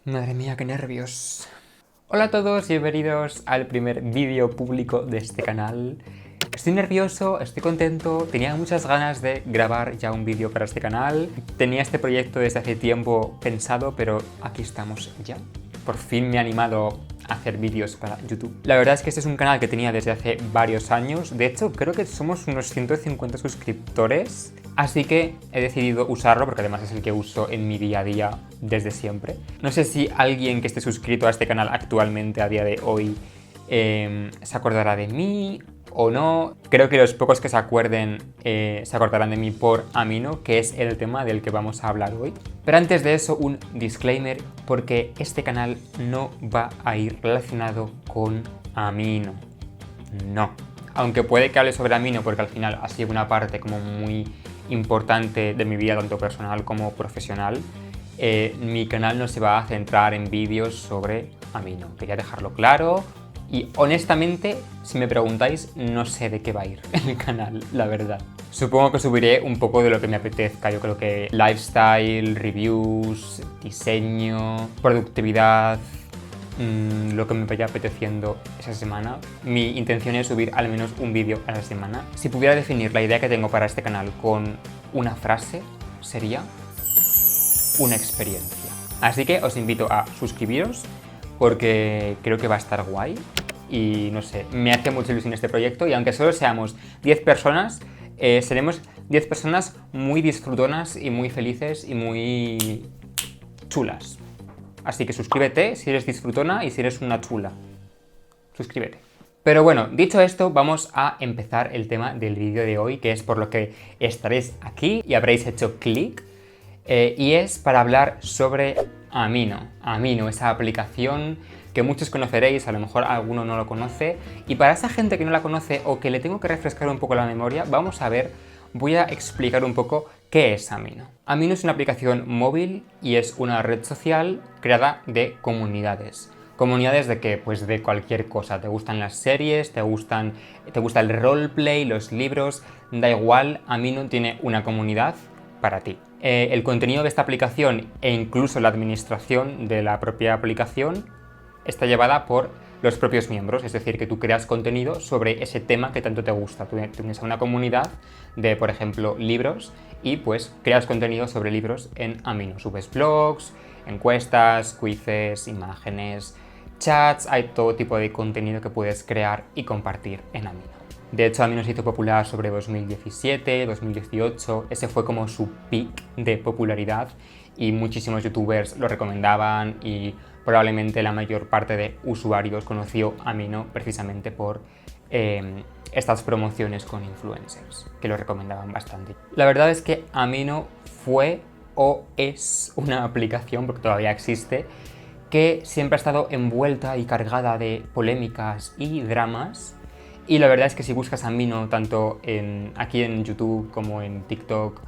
Madre mía, qué nervios. Hola a todos y bienvenidos al primer vídeo público de este canal. Estoy nervioso, estoy contento, tenía muchas ganas de grabar ya un vídeo para este canal. Tenía este proyecto desde hace tiempo pensado, pero aquí estamos ya. Por fin me he animado a hacer vídeos para YouTube. La verdad es que este es un canal que tenía desde hace varios años. De hecho, creo que somos unos 150 suscriptores. Así que he decidido usarlo porque además es el que uso en mi día a día desde siempre. No sé si alguien que esté suscrito a este canal actualmente a día de hoy se acordará de mí o no. Creo que los pocos que se acuerden se acordarán de mí por Amino, que es el tema del que vamos a hablar hoy. Pero antes de eso, un disclaimer, porque este canal no va a ir relacionado con Amino. No. Aunque puede que hable sobre Amino porque al final ha sido una parte como muy importante de mi vida, tanto personal como profesional, mi canal no se va a centrar en vídeos sobre Amino. Quería dejarlo claro y honestamente, si me preguntáis, no sé de qué va a ir el canal, la verdad. Supongo que subiré un poco de lo que me apetezca. Yo creo que lifestyle, reviews, diseño, productividad, lo que me vaya apeteciendo esa semana. Mi intención es subir al menos un vídeo a la semana. Si pudiera definir la idea que tengo para este canal con una frase, sería una experiencia. Así que os invito a suscribiros porque creo que va a estar guay y no sé, me hace mucha ilusión este proyecto y aunque solo seamos 10 personas, seremos 10 personas muy disfrutonas y muy felices y muy chulas. Así que suscríbete si eres disfrutona y si eres una chula. Suscríbete. Pero bueno, dicho esto, vamos a empezar el tema del vídeo de hoy, que es por lo que estaréis aquí y habréis hecho clic. Y es para hablar sobre Amino. Amino, esa aplicación que muchos conoceréis, a lo mejor alguno no lo conoce. Y para esa gente que no la conoce o que le tengo que refrescar un poco la memoria, voy a explicar un poco qué es Amino. Amino es una aplicación móvil y es una red social creada de comunidades. ¿Comunidades de qué? Pues de cualquier cosa. ¿Te gustan las series? ¿Te gusta el roleplay? ¿Los libros? Da igual, Amino tiene una comunidad para ti. El contenido de esta aplicación e incluso la administración de la propia aplicación está llevada por los propios miembros, es decir, que tú creas contenido sobre ese tema que tanto te gusta. Tú tienes una comunidad de, por ejemplo, libros y pues creas contenido sobre libros en Amino. Subes blogs, encuestas, quizzes, imágenes, chats, hay todo tipo de contenido que puedes crear y compartir en Amino. De hecho, Amino se hizo popular sobre 2017, 2018, ese fue como su peak de popularidad y muchísimos youtubers lo recomendaban y probablemente la mayor parte de usuarios conoció Amino precisamente por estas promociones con influencers, que lo recomendaban bastante. La verdad es que Amino fue o es una aplicación, porque todavía existe, que siempre ha estado envuelta y cargada de polémicas y dramas. Y la verdad es que si buscas Amino tanto aquí en YouTube como en TikTok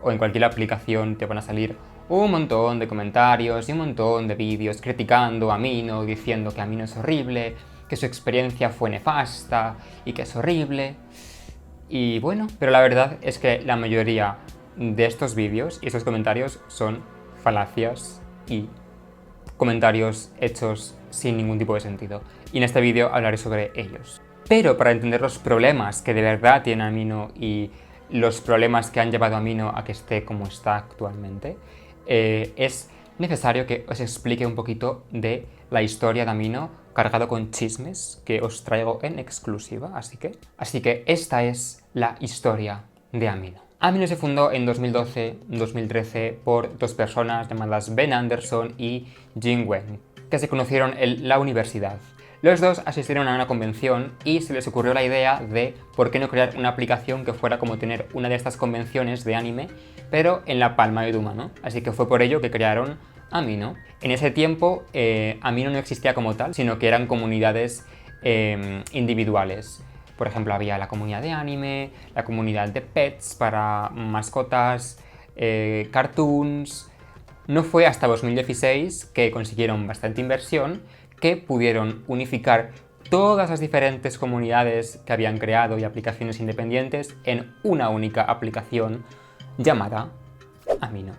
o en cualquier aplicación te van a salir un montón de comentarios y un montón de vídeos criticando a Amino, diciendo que Amino es horrible, que su experiencia fue nefasta y que es horrible. Y bueno, pero la verdad es que la mayoría de estos vídeos y estos comentarios son falacias y comentarios hechos sin ningún tipo de sentido. Y en este vídeo hablaré sobre ellos. Pero para entender los problemas que de verdad tiene Amino y los problemas que han llevado a Amino a que esté como está actualmente, es necesario que os explique un poquito de la historia de Amino cargado con chismes que os traigo en exclusiva, así que esta es la historia de Amino. Amino se fundó en 2012-2013 por dos personas llamadas Ben Anderson y Jing Wen, que se conocieron en la universidad. Los dos asistieron a una convención y se les ocurrió la idea de por qué no crear una aplicación que fuera como tener una de estas convenciones de anime, pero en la palma de tu mano. Así que fue por ello que crearon Amino. En ese tiempo Amino no existía como tal, sino que eran comunidades individuales. Por ejemplo, había la comunidad de anime, la comunidad de pets para mascotas, cartoons. No fue hasta 2016 que consiguieron bastante inversión, que pudieron unificar todas las diferentes comunidades que habían creado y aplicaciones independientes en una única aplicación llamada Amino.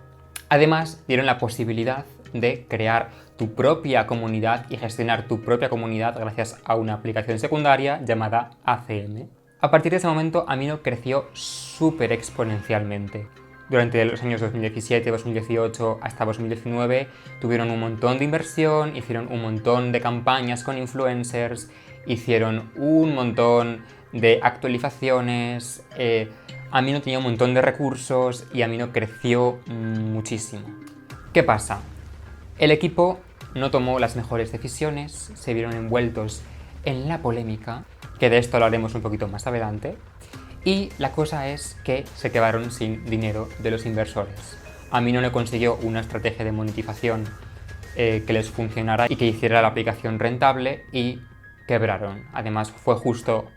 Además, dieron la posibilidad de crear tu propia comunidad y gestionar tu propia comunidad gracias a una aplicación secundaria llamada ACM. A partir de ese momento, Amino creció súper exponencialmente. Durante los años 2017, 2018 hasta 2019 tuvieron un montón de inversión, hicieron un montón de campañas con influencers, hicieron un montón de actualizaciones, Amino tenía un montón de recursos y Amino creció muchísimo. ¿Qué pasa? El equipo no tomó las mejores decisiones, se vieron envueltos en la polémica, que de esto lo haremos un poquito más adelante, y la cosa es que se quedaron sin dinero de los inversores. Amino no consiguió una estrategia de monetización que les funcionara y que hiciera la aplicación rentable y quebraron. Además fue justo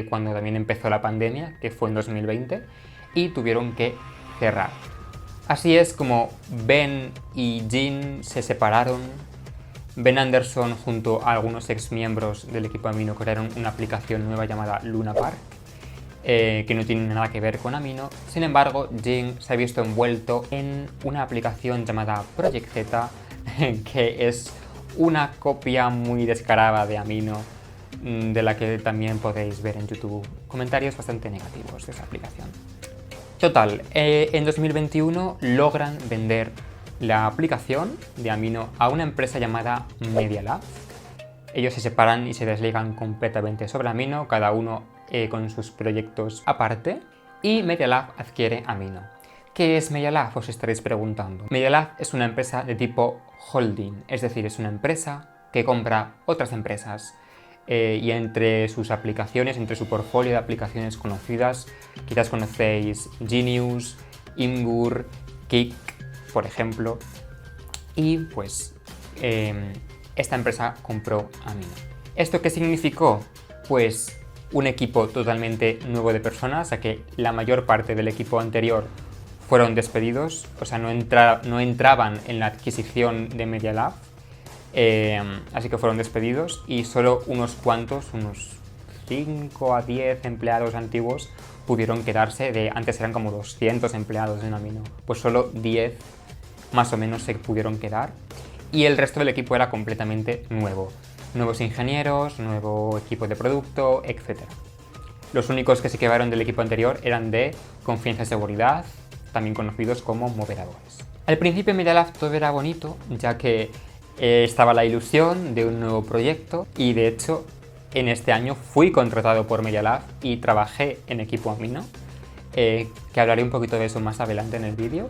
cuando también empezó la pandemia, que fue en 2020, y tuvieron que cerrar. Así es como Ben y Jin se separaron. Ben Anderson junto a algunos ex miembros del equipo Amino crearon una aplicación nueva llamada Luna Park, que no tiene nada que ver con Amino. Sin embargo, Jin se ha visto envuelto en una aplicación llamada Project Z, que es una copia muy descarada de Amino, de la que también podéis ver en YouTube comentarios bastante negativos de esa aplicación. Total, en 2021 logran vender la aplicación de Amino a una empresa llamada Media Lab. Ellos se separan y se desligan completamente sobre Amino, cada uno con sus proyectos aparte, y Media Lab adquiere Amino. ¿Qué es Media Lab? Os estaréis preguntando. Media Lab es una empresa de tipo holding, es decir, es una empresa que compra otras empresas. Y entre sus aplicaciones, entre su portfolio de aplicaciones conocidas, quizás conocéis Genius, Imgur, Kik, por ejemplo, y pues esta empresa compró Amino. ¿Esto qué significó? Pues un equipo totalmente nuevo de personas, ya que la mayor parte del equipo anterior fueron despedidos, o sea, no entraban en la adquisición de Media Lab. Así que fueron despedidos y solo unos cuantos, unos 5 a 10 empleados antiguos pudieron quedarse. Antes eran como 200 empleados en Amino, pues solo 10 más o menos se pudieron quedar y el resto del equipo era completamente nuevo. Nuevos ingenieros, nuevo equipo de producto, etc. Los únicos que se quedaron del equipo anterior eran de confianza y seguridad, también conocidos como moderadores. Al principio en Media Lab todo era bonito, ya que estaba la ilusión de un nuevo proyecto y de hecho en este año fui contratado por Media Lab y trabajé en equipo Amino, que hablaré un poquito de eso más adelante en el vídeo.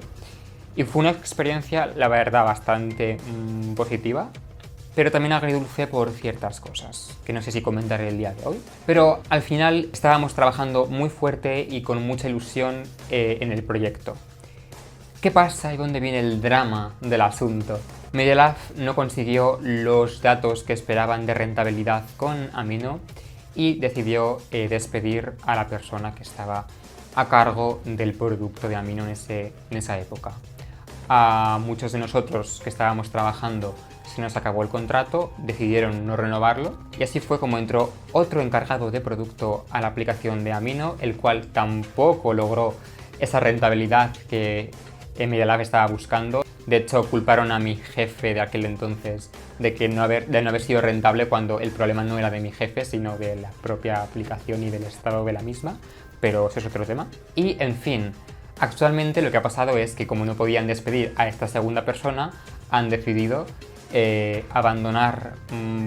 Y fue una experiencia, la verdad, bastante positiva, pero también agridulce por ciertas cosas, que no sé si comentaré el día de hoy. Pero al final estábamos trabajando muy fuerte y con mucha ilusión en el proyecto. ¿Qué pasa y dónde viene el drama del asunto? Media Lab no consiguió los datos que esperaban de rentabilidad con Amino y decidió despedir a la persona que estaba a cargo del producto de Amino en esa época. A muchos de nosotros que estábamos trabajando se nos acabó el contrato, decidieron no renovarlo y así fue como entró otro encargado de producto a la aplicación de Amino, el cual tampoco logró esa rentabilidad que Media Lab estaba buscando. De hecho, culparon a mi jefe de aquel entonces de no haber sido rentable cuando el problema no era de mi jefe, sino de la propia aplicación y del estado de la misma, pero eso es otro tema. Y, en fin, actualmente lo que ha pasado es que como no podían despedir a esta segunda persona, han decidido abandonar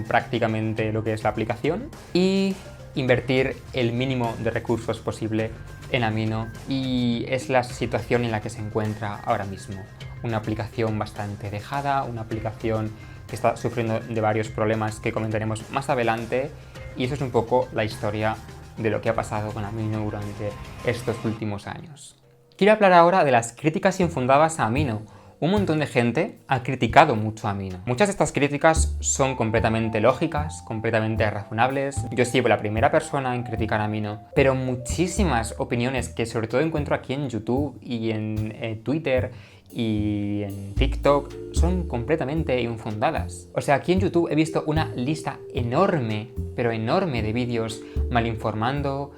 prácticamente lo que es la aplicación y invertir el mínimo de recursos posible en Amino, y es la situación en la que se encuentra ahora mismo. Una aplicación bastante dejada, una aplicación que está sufriendo de varios problemas que comentaremos más adelante, y eso es un poco la historia de lo que ha pasado con Amino durante estos últimos años. Quiero hablar ahora de las críticas infundadas a Amino. Un montón de gente ha criticado mucho a Amino. Muchas de estas críticas son completamente lógicas, completamente razonables. Yo he sido la primera persona en criticar a Amino, pero muchísimas opiniones que sobre todo encuentro aquí en YouTube y en Twitter y en TikTok son completamente infundadas. O sea, aquí en YouTube he visto una lista enorme, pero enorme de vídeos malinformando,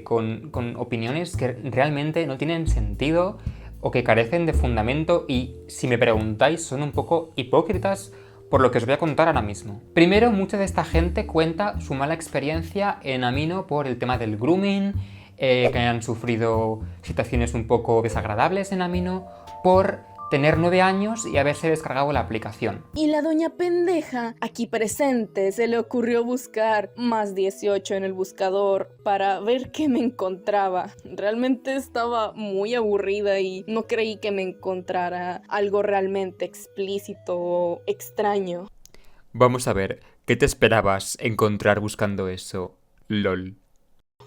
con opiniones que realmente no tienen sentido o que carecen de fundamento y, si me preguntáis, son un poco hipócritas por lo que os voy a contar ahora mismo. Primero, mucha de esta gente cuenta su mala experiencia en Amino por el tema del grooming, que han sufrido situaciones un poco desagradables en Amino, por tener 9 años y haberse descargado la aplicación. Y la doña pendeja, aquí presente, se le ocurrió buscar más 18 en el buscador para ver qué me encontraba. Realmente estaba muy aburrida y no creí que me encontrara algo realmente explícito o extraño. Vamos a ver, ¿qué te esperabas encontrar buscando eso, LOL?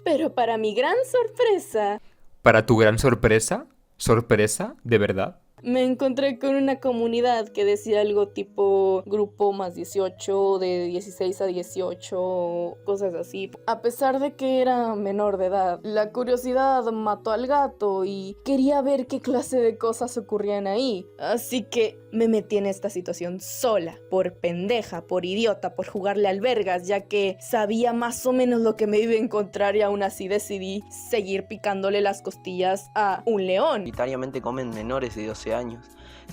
Pero para mi gran sorpresa, ¿Para tu gran sorpresa? ¿Sorpresa? ¿De verdad? me encontré con una comunidad que decía algo tipo grupo más 18, de 16 a 18, cosas así. A pesar de que era menor de edad, la curiosidad mató al gato y quería ver qué clase de cosas ocurrían ahí. Así que me metí en esta situación sola, por pendeja, por idiota, por jugarle al vergas, ya que sabía más o menos lo que me iba a encontrar y aún así decidí seguir picándole las costillas a un león. Mayoritariamente comen menores de 12 años.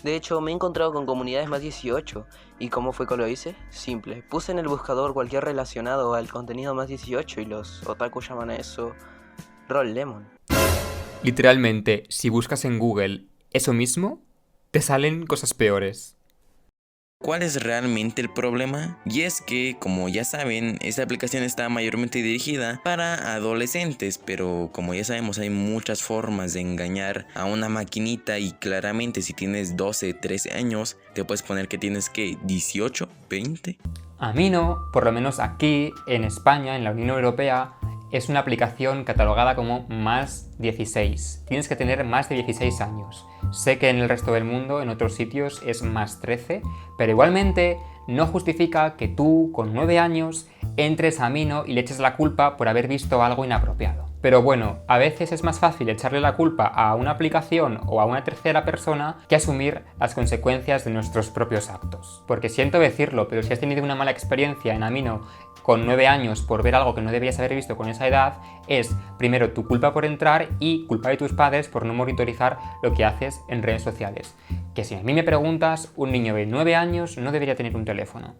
De hecho, me he encontrado con comunidades más 18. ¿Y cómo fue que lo hice? Simple. Puse en el buscador cualquier relacionado al contenido más 18 y los otaku llaman a eso Roll Lemon. Literalmente, si buscas en Google eso mismo, te salen cosas peores. ¿Cuál es realmente el problema? Y es que, como ya saben, esta aplicación está mayormente dirigida para adolescentes, pero como ya sabemos hay muchas formas de engañar a una maquinita y claramente si tienes 12, 13 años, te puedes poner que tienes que 18, 20. Amino, por lo menos aquí en España, en la Unión Europea, es una aplicación catalogada como más 16. Tienes que tener más de 16 años. Sé que en el resto del mundo, en otros sitios, es más 13, pero igualmente no justifica que tú, con 9 años, entres a Amino y le eches la culpa por haber visto algo inapropiado. Pero bueno, a veces es más fácil echarle la culpa a una aplicación o a una tercera persona que asumir las consecuencias de nuestros propios actos. Porque siento decirlo, pero si has tenido una mala experiencia en Amino con 9 años por ver algo que no debías haber visto con esa edad, es primero tu culpa por entrar y culpa de tus padres por no monitorizar lo que haces en redes sociales. Que si a mí me preguntas, un niño de 9 años no debería tener un teléfono.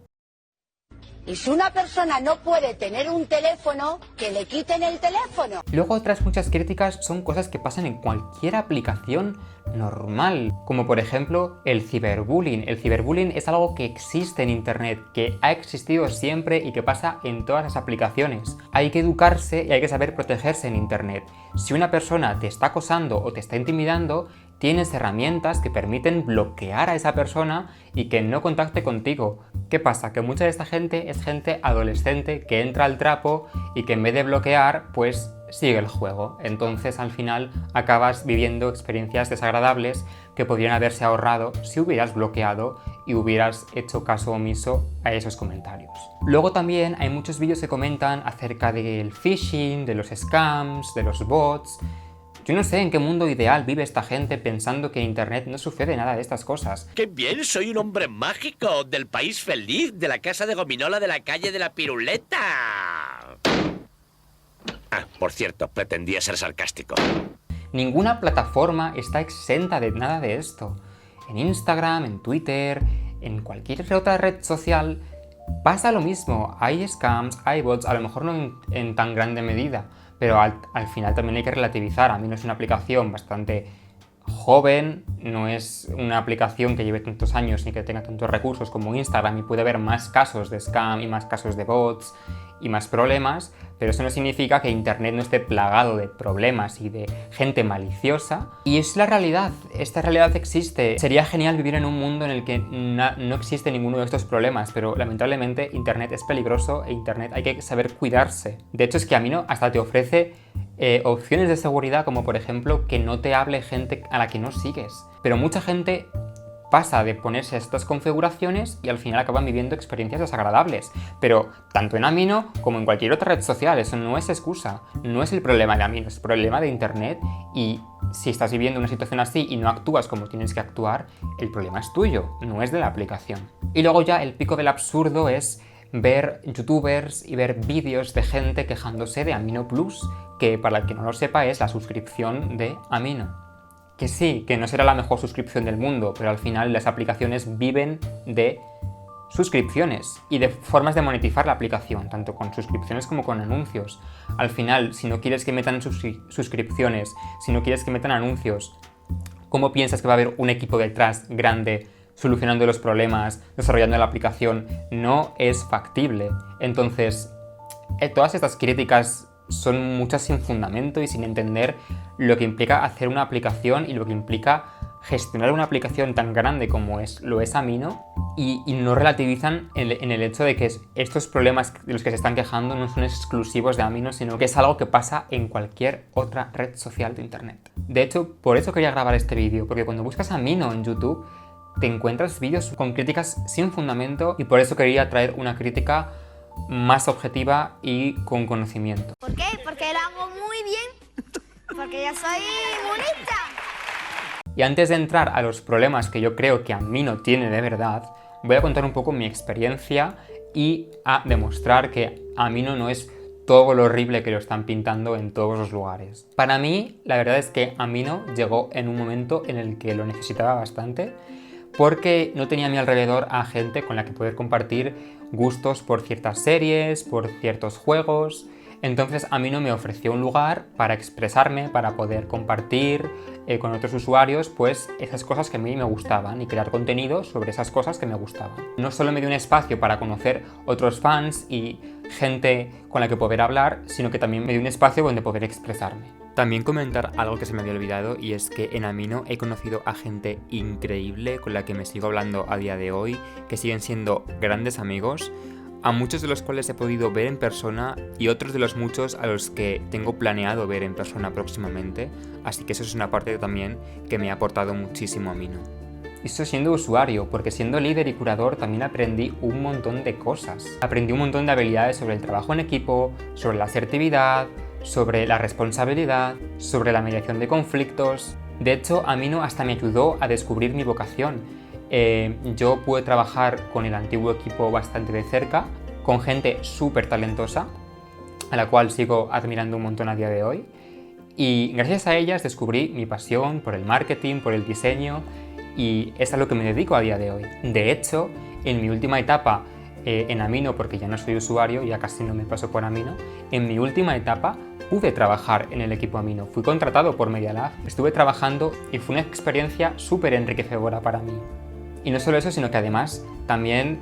Y si una persona no puede tener un teléfono, que le quiten el teléfono. Luego otras muchas críticas son cosas que pasan en cualquier aplicación normal, como por ejemplo el ciberbullying. El ciberbullying es algo que existe en internet, que ha existido siempre y que pasa en todas las aplicaciones. Hay que educarse y hay que saber protegerse en internet. Si una persona te está acosando o te está intimidando, tienes herramientas que permiten bloquear a esa persona y que no contacte contigo. ¿Qué pasa? Que mucha de esta gente es gente adolescente que entra al trapo y que en vez de bloquear, pues sigue el juego. Entonces al final acabas viviendo experiencias desagradables que podrían haberse ahorrado si hubieras bloqueado y hubieras hecho caso omiso a esos comentarios. Luego también hay muchos vídeos que comentan acerca del phishing, de los scams, de los bots. Yo no sé en qué mundo ideal vive esta gente pensando que en internet no sucede nada de estas cosas. ¡Qué bien! Soy un hombre mágico del país feliz, de la casa de gominola de la calle de la Piruleta. Ah, por cierto, pretendía ser sarcástico. Ninguna plataforma está exenta de nada de esto. En Instagram, en Twitter, en cualquier otra red social pasa lo mismo. Hay scams, hay bots, a lo mejor no en tan grande medida, pero al final también hay que relativizar. Amino es una aplicación bastante joven, no es una aplicación que lleve tantos años ni que tenga tantos recursos como Instagram y puede haber más casos de scam y más casos de bots y más problemas, pero eso no significa que internet no esté plagado de problemas y de gente maliciosa. Y es la realidad, esta realidad existe. Sería genial vivir en un mundo en el que no existe ninguno de estos problemas, pero lamentablemente internet es peligroso e internet hay que saber cuidarse. De hecho es que Amino hasta te ofrece opciones de seguridad, como por ejemplo que no te hable gente a la que no sigues. Pero mucha gente pasa de ponerse estas configuraciones y al final acaban viviendo experiencias desagradables. Pero tanto en Amino como en cualquier otra red social, eso no es excusa. No es el problema de Amino, es el problema de internet, y si estás viviendo una situación así y no actúas como tienes que actuar, el problema es tuyo, no es de la aplicación. Y luego ya el pico del absurdo es ver youtubers y ver vídeos de gente quejándose de Amino Plus, que para el que no lo sepa es la suscripción de Amino. Que sí, que no será la mejor suscripción del mundo, pero al final las aplicaciones viven de suscripciones y de formas de monetizar la aplicación, tanto con suscripciones como con anuncios. Al final, si no quieres que metan suscripciones, si no quieres que metan anuncios, ¿cómo piensas que va a haber un equipo detrás grande solucionando los problemas, desarrollando la aplicación? No es factible. Entonces, todas estas críticas son muchas sin fundamento y sin entender lo que implica hacer una aplicación y lo que implica gestionar una aplicación tan grande como lo es Amino, y no relativizan en el hecho de que estos problemas de los que se están quejando no son exclusivos de Amino, sino que es algo que pasa en cualquier otra red social de internet. De hecho, por eso quería grabar este vídeo, porque cuando buscas Amino en YouTube te encuentras vídeos con críticas sin fundamento, y por eso quería traer una crítica más objetiva y con conocimiento. ¿Por qué? Porque lo hago muy bien. Porque yo soy bonita. Y antes de entrar a los problemas que yo creo que Amino tiene de verdad, voy a contar un poco mi experiencia y a demostrar que Amino no es todo lo horrible que lo están pintando en todos los lugares. Para mí, la verdad es que Amino llegó en un momento en el que lo necesitaba bastante, porque no tenía a mi alrededor a gente con la que poder compartir gustos por ciertas series, por ciertos juegos. Entonces Amino me ofreció un lugar para expresarme, para poder compartir con otros usuarios pues esas cosas que a mí me gustaban y crear contenido sobre esas cosas que me gustaban. No solo me dio un espacio para conocer otros fans y gente con la que poder hablar, sino que también me dio un espacio donde poder expresarme. También comentar algo que se me había olvidado, y es que en Amino he conocido a gente increíble con la que me sigo hablando a día de hoy, que siguen siendo grandes amigos, a muchos de los cuales he podido ver en persona y otros de los muchos a los que tengo planeado ver en persona próximamente, así que eso es una parte también que me ha aportado muchísimo Amino. Y esto siendo usuario, porque siendo líder y curador también aprendí un montón de cosas. Aprendí un montón de habilidades sobre el trabajo en equipo, sobre la asertividad, sobre la responsabilidad, sobre la mediación de conflictos. De hecho, Amino hasta me ayudó a descubrir mi vocación. Yo pude trabajar con el antiguo equipo bastante de cerca, con gente súper talentosa, a la cual sigo admirando un montón a día de hoy. Y gracias a ellas descubrí mi pasión por el marketing, por el diseño, y es a lo que me dedico a día de hoy. De hecho, en mi última etapa en Amino, porque ya no soy usuario, ya casi no me paso por Amino, en mi última etapa pude trabajar en el equipo Amino. Fui contratado por Media Lab, estuve trabajando y fue una experiencia súper enriquecedora para mí. Y no solo eso, sino que además también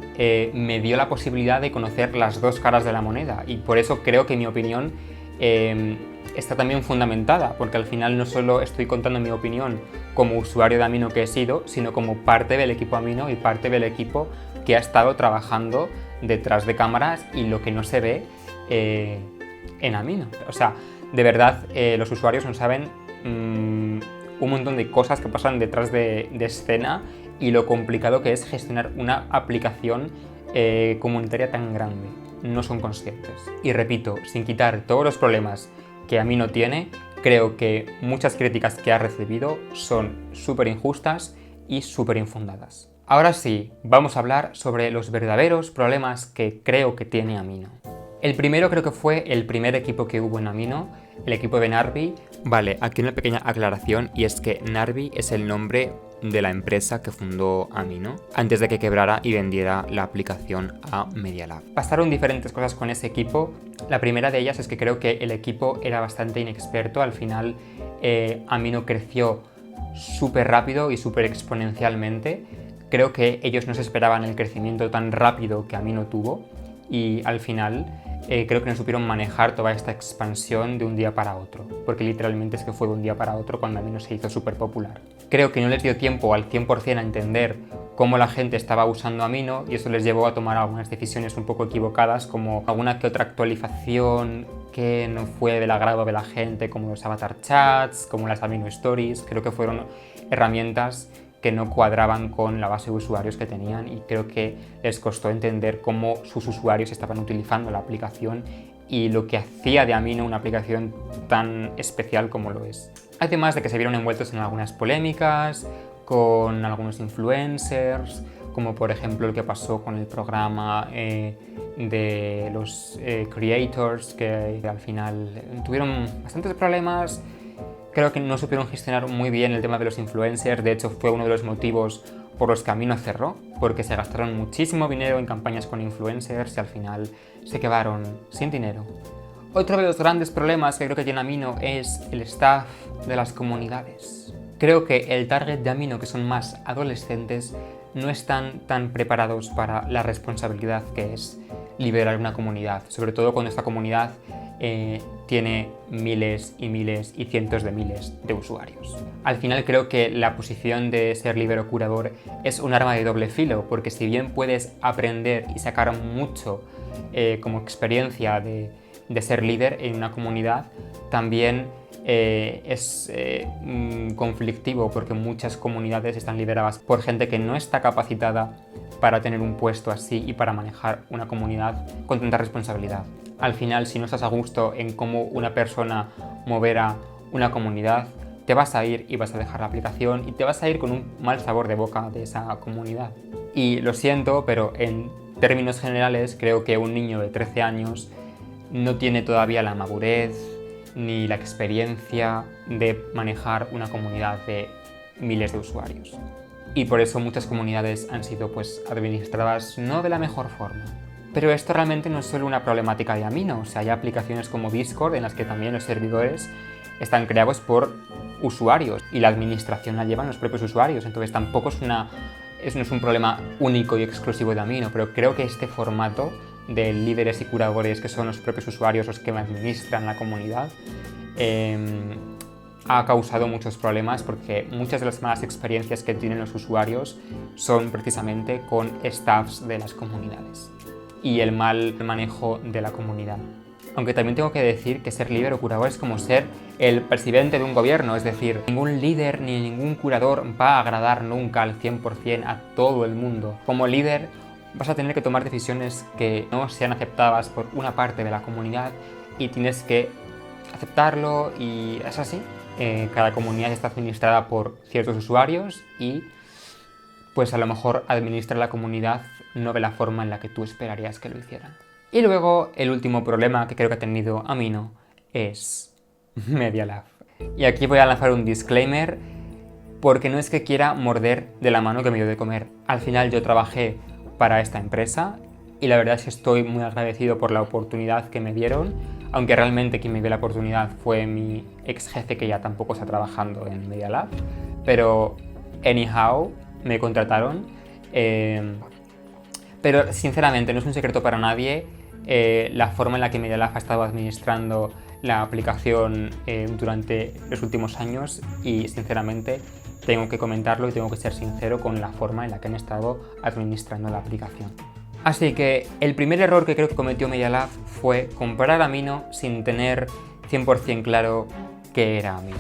me dio la posibilidad de conocer las dos caras de la moneda, y por eso creo que mi opinión está también fundamentada, porque al final no solo estoy contando mi opinión como usuario de Amino que he sido, sino como parte del equipo Amino y parte del equipo que ha estado trabajando detrás de cámaras y lo que no se ve en Amino. O sea, de verdad, los usuarios no saben un montón de cosas que pasan detrás de escena y lo complicado que es gestionar una aplicación comunitaria tan grande. No son conscientes. Y repito, sin quitar todos los problemas que Amino tiene, creo que muchas críticas que ha recibido son súper injustas y súper infundadas. Ahora sí, vamos a hablar sobre los verdaderos problemas que creo que tiene Amino. El primero creo que fue el primer equipo que hubo en Amino, el equipo de Narvi. Vale, aquí una pequeña aclaración, y es que Narvi es el nombre de la empresa que fundó Amino antes de que quebrara y vendiera la aplicación a Media Lab. Pasaron diferentes cosas con ese equipo. La primera de ellas es que creo que el equipo era bastante inexperto. Al final Amino creció súper rápido y súper exponencialmente. Creo que ellos no se esperaban el crecimiento tan rápido que Amino tuvo, y al final creo que no supieron manejar toda esta expansión de un día para otro, porque literalmente es que fue de un día para otro cuando Amino se hizo súper popular. Creo que no les dio tiempo al 100% a entender cómo la gente estaba usando Amino, y eso les llevó a tomar algunas decisiones un poco equivocadas, como alguna que otra actualización que no fue del agrado de la gente, como los avatar chats, como las Amino Stories. Creo que fueron herramientas que no cuadraban con la base de usuarios que tenían, y creo que les costó entender cómo sus usuarios estaban utilizando la aplicación y lo que hacía de Amino una aplicación tan especial como lo es. Además de que se vieron envueltos en algunas polémicas con algunos influencers, como por ejemplo el que pasó con el programa de los creators, que al final tuvieron bastantes problemas. Creo que no supieron gestionar muy bien el tema de los influencers. De hecho, fue uno de los motivos por los que Amino cerró, porque se gastaron muchísimo dinero en campañas con influencers y al final se quedaron sin dinero. Otro de los grandes problemas que creo que tiene Amino es el staff de las comunidades. Creo que el target de Amino, que son más adolescentes, no están tan preparados para la responsabilidad que es liderar una comunidad, sobre todo cuando esta comunidad tiene miles y miles y cientos de miles de usuarios. Al final creo que la posición de ser líder o curador es un arma de doble filo, porque si bien puedes aprender y sacar mucho como experiencia de ser líder en una comunidad, también es conflictivo, porque muchas comunidades están lideradas por gente que no está capacitada para tener un puesto así y para manejar una comunidad con tanta responsabilidad. Al final, si no estás a gusto en cómo una persona moverá una comunidad, te vas a ir y vas a dejar la aplicación y te vas a ir con un mal sabor de boca de esa comunidad. Y lo siento, pero en términos generales creo que un niño de 13 años no tiene todavía la madurez ni la experiencia de manejar una comunidad de miles de usuarios. Y por eso muchas comunidades han sido administradas no de la mejor forma. Pero esto realmente no es solo una problemática de Amino, o sea, hay aplicaciones como Discord en las que también los servidores están creados por usuarios y la administración la llevan los propios usuarios, entonces tampoco no es un problema único y exclusivo de Amino, pero creo que este formato de líderes y curadores, que son los propios usuarios los que administran la comunidad, ha causado muchos problemas, porque muchas de las malas experiencias que tienen los usuarios son precisamente con staffs de las comunidades y el mal manejo de la comunidad. Aunque también tengo que decir que ser líder o curador es como ser el presidente de un gobierno, es decir, ningún líder ni ningún curador va a agradar nunca al 100% a todo el mundo. Como líder vas a tener que tomar decisiones que no sean aceptadas por una parte de la comunidad y tienes que aceptarlo, y es así. Cada comunidad está administrada por ciertos usuarios y pues a lo mejor administrar la comunidad no de la forma en la que tú esperarías que lo hicieran. Y luego el último problema que creo que ha tenido Amino es Media Lab. Y aquí voy a lanzar un disclaimer, porque no es que quiera morder de la mano que me dio de comer. Al final yo trabajé para esta empresa y la verdad es que estoy muy agradecido por la oportunidad que me dieron, aunque realmente quien me dio la oportunidad fue mi ex jefe, que ya tampoco está trabajando en Media Lab, pero anyhow me contrataron. Pero sinceramente no es un secreto para nadie la forma en la que Media Lab ha estado administrando la aplicación durante los últimos años, y sinceramente tengo que comentarlo y tengo que ser sincero con la forma en la que han estado administrando la aplicación. Así que el primer error que creo que cometió Media Lab fue comprar Amino sin tener 100% claro qué era Amino.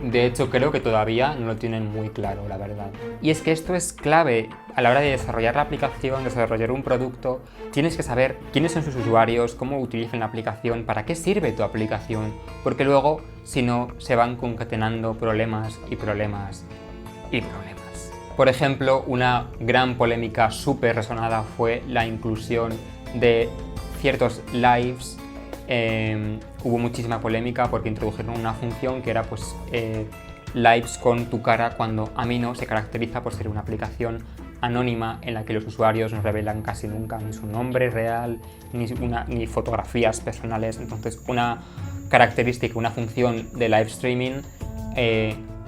De hecho, creo que todavía no lo tienen muy claro, la verdad. Y es que esto es clave a la hora de desarrollar la aplicación, desarrollar un producto. Tienes que saber quiénes son sus usuarios, cómo utilizan la aplicación, para qué sirve tu aplicación, porque luego, si no, se van concatenando problemas y problemas y problemas. Por ejemplo, una gran polémica súper resonada fue la inclusión de ciertos lives. Hubo muchísima polémica porque introdujeron una función que era lives con tu cara, cuando Amino se caracteriza por ser una aplicación anónima en la que los usuarios no revelan casi nunca ni su nombre real ni fotografías personales. Entonces una característica, una función de live streaming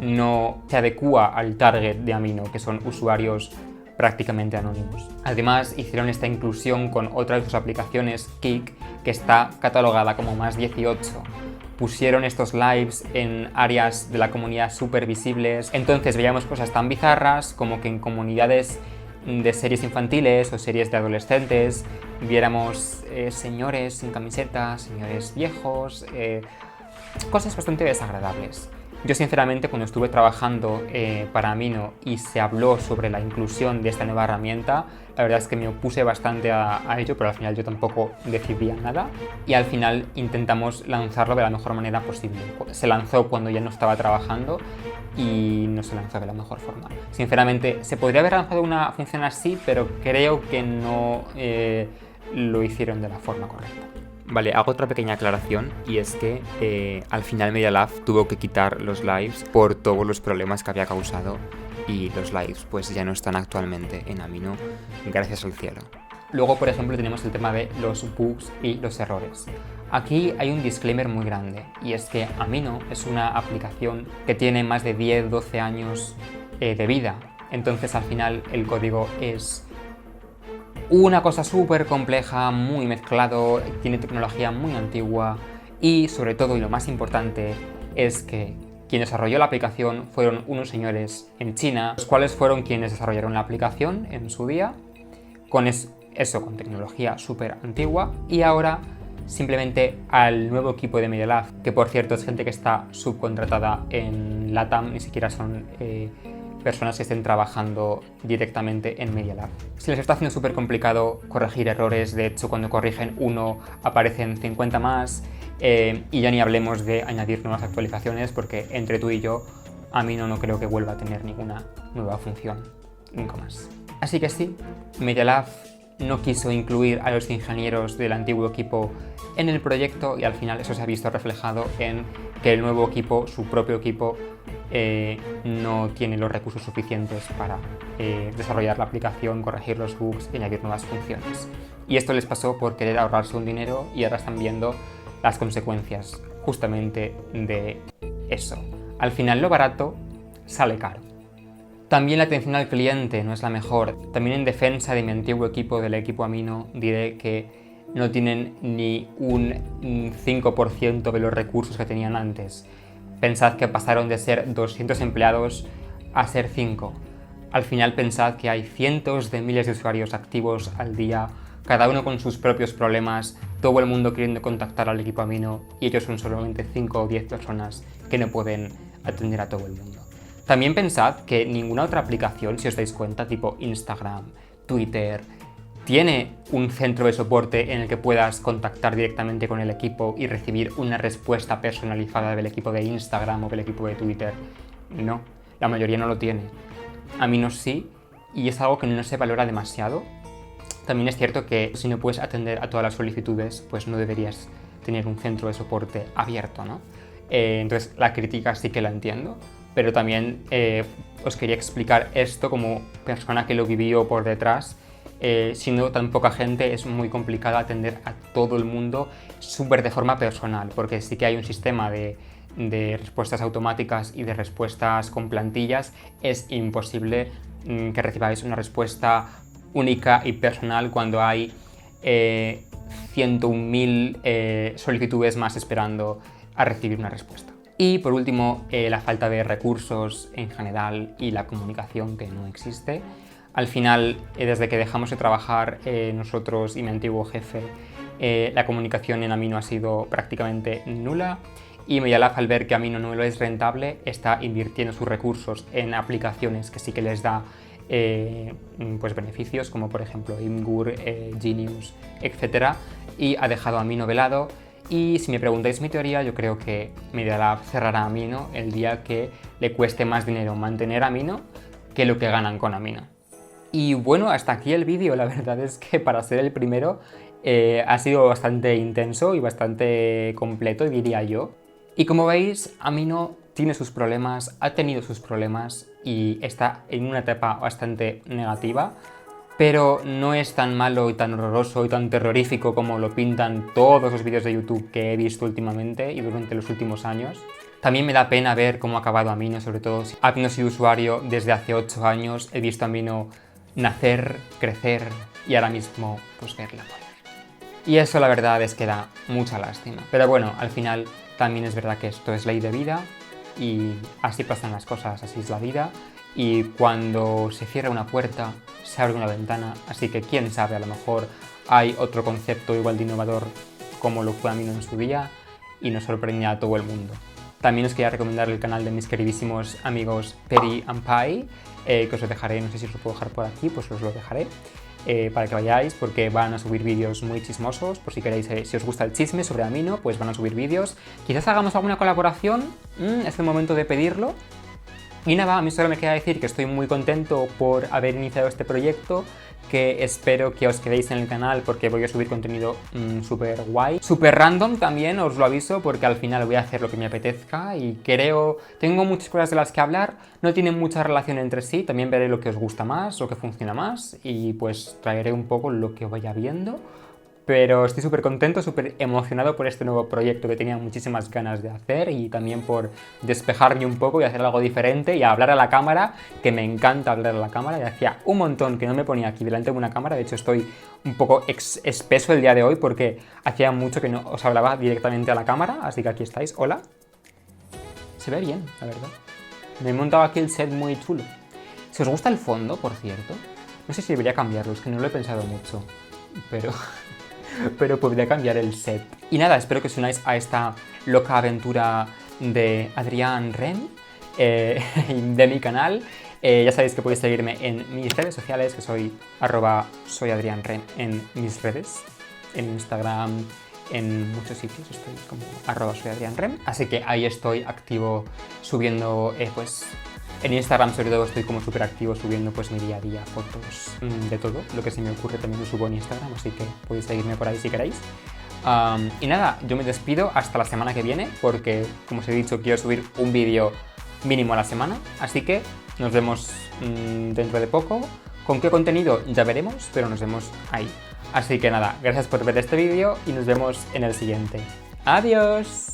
no se adecua al target de Amino, que son usuarios prácticamente anónimos. Además, hicieron esta inclusión con otra de sus aplicaciones, Kik, que está catalogada como más 18. Pusieron estos lives en áreas de la comunidad súper visibles. Entonces veíamos cosas tan bizarras como que en comunidades de series infantiles o series de adolescentes viéramos señores sin camiseta, señores viejos, cosas bastante desagradables. Yo sinceramente, cuando estuve trabajando para Amino y se habló sobre la inclusión de esta nueva herramienta, la verdad es que me opuse bastante a ello, pero al final yo tampoco decidía nada y al final intentamos lanzarlo de la mejor manera posible. Se lanzó cuando ya no estaba trabajando y no se lanzó de la mejor forma. Sinceramente, se podría haber lanzado una función así, pero creo que no lo hicieron de la forma correcta. Vale, hago otra pequeña aclaración, y es que al final Media Lab tuvo que quitar los lives por todos los problemas que había causado y los lives pues ya no están actualmente en Amino, gracias al cielo. Luego, por ejemplo, tenemos el tema de los bugs y los errores. Aquí hay un disclaimer muy grande, y es que Amino es una aplicación que tiene más de 10-12 años de vida. Entonces, al final, el código es una cosa súper compleja, muy mezclado, tiene tecnología muy antigua y, sobre todo, y lo más importante, es que quien desarrolló la aplicación fueron unos señores en China, los cuales fueron quienes desarrollaron la aplicación en su día, con con tecnología súper antigua, y ahora simplemente al nuevo equipo de Media Lab, que por cierto es gente que está subcontratada en LATAM, ni siquiera son personas que estén trabajando directamente en Media Lab. Se les está haciendo súper complicado corregir errores, de hecho cuando corrigen uno aparecen 50 más, y ya ni hablemos de añadir nuevas actualizaciones, porque entre tú y yo, Amino no creo que vuelva a tener ninguna nueva función, nunca más. Así que sí, Media Lab no quiso incluir a los ingenieros del antiguo equipo en el proyecto, y al final eso se ha visto reflejado en que el nuevo equipo, su propio equipo, no tiene los recursos suficientes para desarrollar la aplicación, corregir los bugs y añadir nuevas funciones. Y esto les pasó por querer ahorrarse un dinero, y ahora están viendo las consecuencias justamente de eso. Al final lo barato sale caro. También la atención al cliente no es la mejor. También en defensa de mi antiguo equipo, del equipo Amino, diré que no tienen ni un 5% de los recursos que tenían antes. Pensad que pasaron de ser 200 empleados a ser 5. Al final pensad que hay cientos de miles de usuarios activos al día, cada uno con sus propios problemas, todo el mundo queriendo contactar al equipo Amino, y ellos son solamente 5 o 10 personas que no pueden atender a todo el mundo. También pensad que ninguna otra aplicación, si os dais cuenta, tipo Instagram, Twitter, tiene un centro de soporte en el que puedas contactar directamente con el equipo y recibir una respuesta personalizada del equipo de Instagram o del equipo de Twitter. No, la mayoría no lo tiene. Amino sí, y es algo que no se valora demasiado. También es cierto que si no puedes atender a todas las solicitudes, pues no deberías tener un centro de soporte abierto, ¿no? Entonces la crítica sí que la entiendo, pero también os quería explicar esto como persona que lo vivió por detrás. Siendo tan poca gente es muy complicado atender a todo el mundo súper de forma personal, porque sí que hay un sistema de respuestas automáticas y de respuestas con plantillas. Es imposible que recibáis una respuesta única y personal cuando hay 101.000 solicitudes más esperando a recibir una respuesta. Y por último, la falta de recursos en general y la comunicación que no existe. Al final, desde que dejamos de trabajar nosotros y mi antiguo jefe, la comunicación en Amino ha sido prácticamente nula, y Media Lab, al ver que Amino no lo es rentable, está invirtiendo sus recursos en aplicaciones que sí que les da pues beneficios, como por ejemplo Imgur, Genius, etc. Y ha dejado Amino de lado. Y si me preguntáis mi teoría, yo creo que Media Lab cerrará Amino el día que le cueste más dinero mantener Amino que lo que ganan con Amino. Y bueno, hasta aquí el vídeo. La verdad es que para ser el primero ha sido bastante intenso y bastante completo, diría yo. Y como veis, Amino tiene sus problemas, ha tenido sus problemas y está en una etapa bastante negativa, pero no es tan malo y tan horroroso y tan terrorífico como lo pintan todos los vídeos de YouTube que he visto últimamente y durante los últimos años. También me da pena ver cómo ha acabado Amino, sobre todo si habiendo sido usuario desde hace 8 años, he visto a Amino nacer, crecer y ahora mismo pues verla morir. Y eso la verdad es que da mucha lástima. Pero bueno, al final también es verdad que esto es ley de vida y así pasan las cosas, así es la vida. Y cuando se cierra una puerta, se abre una ventana, así que quién sabe, a lo mejor hay otro concepto igual de innovador como lo fue Amino en su día y nos sorprende a todo el mundo. También os quería recomendar el canal de mis queridísimos amigos Peri and Pai, que os lo dejaré, no sé si os lo puedo dejar por aquí, pues os lo dejaré para que vayáis, porque van a subir vídeos muy chismosos, por si queréis, si os gusta el chisme sobre Amino, pues van a subir vídeos. Quizás hagamos alguna colaboración, es el momento de pedirlo. Y nada, a mí solo me queda decir que estoy muy contento por haber iniciado este proyecto, que espero que os quedéis en el canal porque voy a subir contenido súper guay. Súper random también, os lo aviso, porque al final voy a hacer lo que me apetezca y tengo muchas cosas de las que hablar, no tienen mucha relación entre sí, también veré lo que os gusta más, lo que funciona más y pues traeré un poco lo que vaya viendo. Pero estoy súper contento, súper emocionado por este nuevo proyecto que tenía muchísimas ganas de hacer y también por despejarme un poco y hacer algo diferente y hablar a la cámara, que me encanta hablar a la cámara. Y hacía un montón que no me ponía aquí delante de una cámara, de hecho estoy un poco espeso el día de hoy porque hacía mucho que no os hablaba directamente a la cámara, así que aquí estáis, hola. Se ve bien, la verdad. Me he montado aquí el set muy chulo. Si os gusta el fondo, por cierto, no sé si debería cambiarlo, es que no lo he pensado mucho, pero podría cambiar el set. Y nada, espero que os unáis a esta loca aventura de Adrián Rem, de mi canal. Ya sabéis que podéis seguirme en mis redes sociales, que soy @soyadrianrem en mis redes, en Instagram, en muchos sitios estoy como @soyadrianrem. Así que ahí estoy activo subiendo, pues en Instagram sobre todo estoy como súper activo subiendo pues mi día a día, fotos de todo, lo que se me ocurre también lo subo en Instagram, así que podéis seguirme por ahí si queréis. Y nada, yo me despido hasta la semana que viene porque, como os he dicho, quiero subir un vídeo mínimo a la semana, así que nos vemos dentro de poco. ¿Con qué contenido? Ya veremos, pero nos vemos ahí. Así que nada, gracias por ver este vídeo y nos vemos en el siguiente. ¡Adiós!